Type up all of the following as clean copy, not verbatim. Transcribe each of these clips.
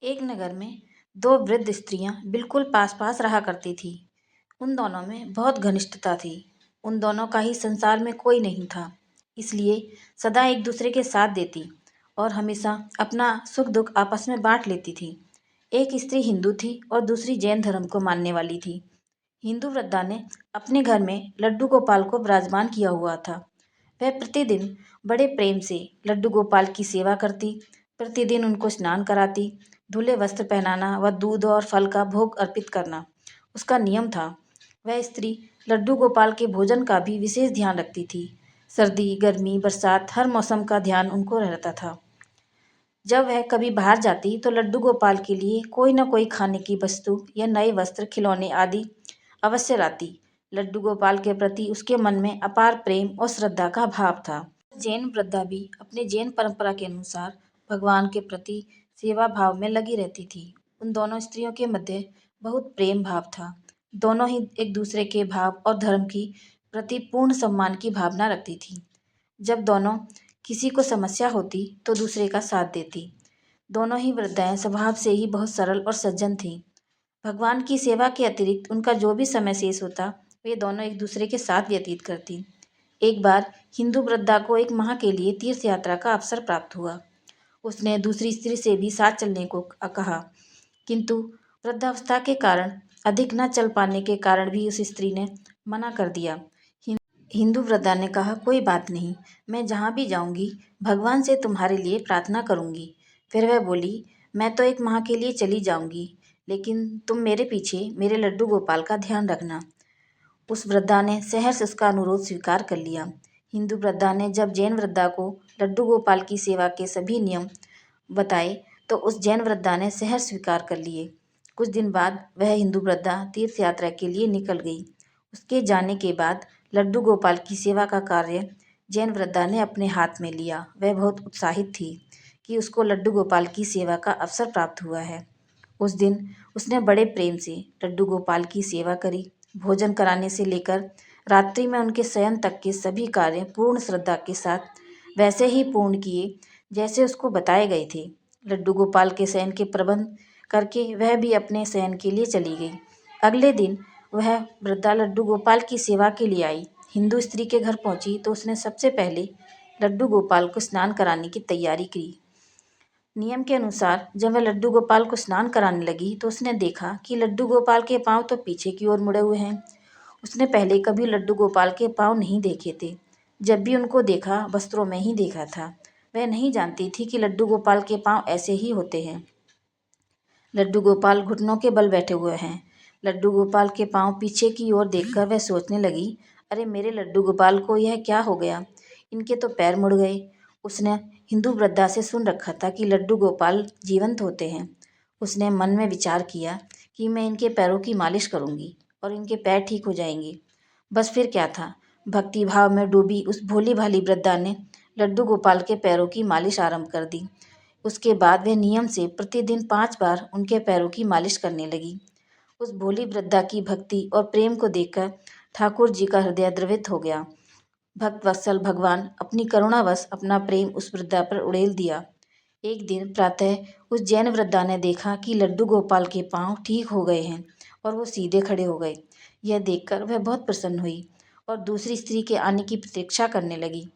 एक नगर में दो वृद्ध स्त्रियां बिल्कुल पास पास रहा करती थीं। उन दोनों में बहुत घनिष्ठता थी। उन दोनों का ही संसार में कोई नहीं था, इसलिए सदा एक दूसरे के साथ देती और हमेशा अपना सुख दुख आपस में बांट लेती थी। एक स्त्री हिंदू थी और दूसरी जैन धर्म को मानने वाली थी। हिंदू वृद्धा ने अपने घर में लड्डू गोपाल को विराजमान किया हुआ था। वह प्रतिदिन बड़े प्रेम से लड्डू गोपाल की सेवा करती, प्रतिदिन उनको स्नान कराती, धुले वस्त्र पहनाना व दूध और फल का भोग अर्पित करना उसका नियम था। वह स्त्री लड्डू गोपाल के भोजन का भी विशेष ध्यान रखती थी। सर्दी, गर्मी, बरसात हर मौसम का ध्यान उनको रहता था। जब वह कभी बाहर जाती तो लड्डू गोपाल के लिए कोई न कोई खाने की वस्तु या नए वस्त्र, खिलौने आदि अवश्य लाती। लड्डू गोपाल के प्रति उसके मन में अपार प्रेम और श्रद्धा का भाव था। जैन वृद्धा भी अपने जैन परंपरा के अनुसार भगवान के प्रति सेवा भाव में लगी रहती थी। उन दोनों स्त्रियों के मध्य बहुत प्रेम भाव था। दोनों ही एक दूसरे के भाव और धर्म की प्रति पूर्ण सम्मान की भावना रखती थी। जब दोनों किसी को समस्या होती तो दूसरे का साथ देती। दोनों ही वृद्धाएं स्वभाव से ही बहुत सरल और सज्जन थीं। भगवान की सेवा के अतिरिक्त उनका जो भी समय शेष होता वे दोनों एक दूसरे के साथ व्यतीत करती। एक बार हिंदू वृद्धा को एक माह के लिए तीर्थ यात्रा का अवसर प्राप्त हुआ। उसने दूसरी स्त्री से भी साथ चलने को कहा, किंतु वृद्धावस्था के कारण अधिक न चल पाने के कारण भी उस स्त्री ने मना कर दिया। हिंदू वृद्धा ने कहा, कोई बात नहीं, मैं जहाँ भी जाऊंगी भगवान से तुम्हारे लिए प्रार्थना करूंगी। फिर वह बोली, मैं तो एक माह के लिए चली जाऊंगी, लेकिन तुम मेरे पीछे मेरे लड्डू गोपाल का ध्यान रखना। उस वृद्धा ने सहर्ष उसका अनुरोध स्वीकार कर लिया। हिंदू वृद्धा ने जब जैन वृद्धा को लड्डू गोपाल की सेवा के सभी नियम बताए तो उस जैन वृद्धा ने सहर्ष स्वीकार कर लिए। कुछ दिन बाद वह हिंदू वृद्धा तीर्थ यात्रा के लिए निकल गई। उसके जाने के बाद लड्डू गोपाल की सेवा का कार्य जैन वृद्धा ने अपने हाथ में लिया। वह बहुत उत्साहित थी कि उसको लड्डू गोपाल की सेवा का अवसर प्राप्त हुआ है। उस दिन उसने बड़े प्रेम से लड्डू गोपाल की सेवा करी। भोजन कराने से लेकर रात्रि में उनके शयन तक के सभी कार्य पूर्ण श्रद्धा के साथ वैसे ही पूर्ण किए जैसे उसको बताए गए थे। लड्डू गोपाल के शयन के प्रबंध करके वह भी अपने शयन के लिए चली गई। अगले दिन वह वृद्धा लड्डू गोपाल की सेवा के लिए आई। हिंदू स्त्री के घर पहुंची तो उसने सबसे पहले लड्डू गोपाल को स्नान कराने की तैयारी की। नियम के अनुसार जब वह लड्डू गोपाल को स्नान कराने लगी तो उसने देखा कि लड्डू गोपाल के पांव तो पीछे की ओर मुड़े हुए हैं। उसने पहले कभी लड्डू गोपाल के पांव नहीं देखे थे। जब भी उनको देखा वस्त्रों में ही देखा था। वह नहीं जानती थी कि लड्डू गोपाल के पांव ऐसे ही होते हैं। लड्डू गोपाल घुटनों के बल बैठे हुए हैं। लड्डू गोपाल के पांव पीछे की ओर देखकर वह सोचने लगी, अरे मेरे लड्डू गोपाल को यह क्या हो गया, इनके तो पैर मुड़ गए। उसने हिंदू वृद्धा से सुन रखा था कि लड्डू गोपाल जीवंत होते हैं। उसने मन में विचार किया कि मैं इनके पैरों की मालिश करूंगी और इनके पैर ठीक हो जाएंगे। बस फिर क्या था, भक्ति भाव में डूबी उस भोली भाली वृद्धा ने लड्डू गोपाल के पैरों की मालिश आरंभ कर दी। उसके बाद वह नियम से प्रतिदिन 5 बार उनके पैरों की मालिश करने लगी। उस भोली वृद्धा की भक्ति और प्रेम को देखकर ठाकुर जी का हृदय द्रवित हो गया। भक्त वत्सल भगवान अपनी करुणावश अपना प्रेम उस वृद्धा पर उड़ेल दिया। एक दिन प्रातः उस जैन वृद्धा ने देखा कि लड्डू गोपाल के पांव ठीक हो गए हैं और वो सीधे खड़े हो गए। यह देखकर वह बहुत प्रसन्न हुई और दूसरी स्त्री के आने की प्रतीक्षा करने लगी।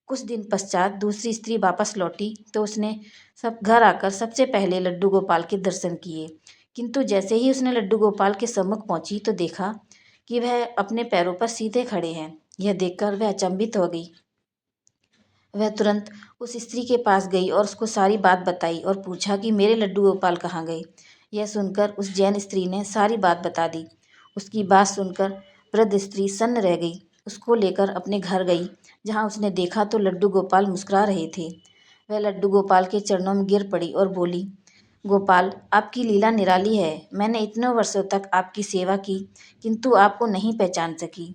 कुछ दिन पश्चात दूसरी स्त्री वापस लौटी तो उसने सब घर आकर सबसे पहले लड्डू गोपाल के दर्शन किए। किंतु जैसे ही उसने लड्डू गोपाल के सम्मुख पहुंची तो देखा कि वह अपने पैरों पर सीधे खड़े हैं। यह देखकर वह अचंभित हो गई। वह तुरंत उस स्त्री के पास गई और उसको सारी बात बताई और पूछा कि मेरे लड्डू गोपाल कहाँ गए। यह सुनकर उस जैन स्त्री ने सारी बात बता दी। उसकी बात सुनकर वृद्ध स्त्री सन्न रह गई। उसको लेकर अपने घर गई, जहाँ उसने देखा तो लड्डू गोपाल मुस्कुरा रहे थे। वह लड्डू गोपाल के चरणों में गिर पड़ी और बोली, गोपाल, आपकी लीला निराली है। मैंने इतने वर्षों तक आपकी सेवा की किंतु आपको नहीं पहचान सकी।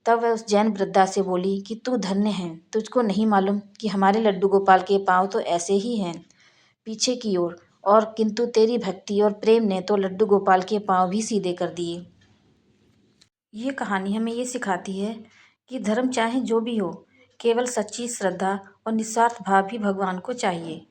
तब वह उस जैन वृद्धा से बोली कि तू धन्य है, तुझको नहीं मालूम कि हमारे लड्डू गोपाल के पाँव तो ऐसे ही हैं, पीछे की ओर, और किंतु तेरी भक्ति और प्रेम ने तो लड्डू गोपाल के पाँव भी सीधे कर दिए। ये कहानी हमें ये सिखाती है कि धर्म चाहे जो भी हो, केवल सच्ची श्रद्धा और निस्वार्थ भाव ही भगवान को चाहिए।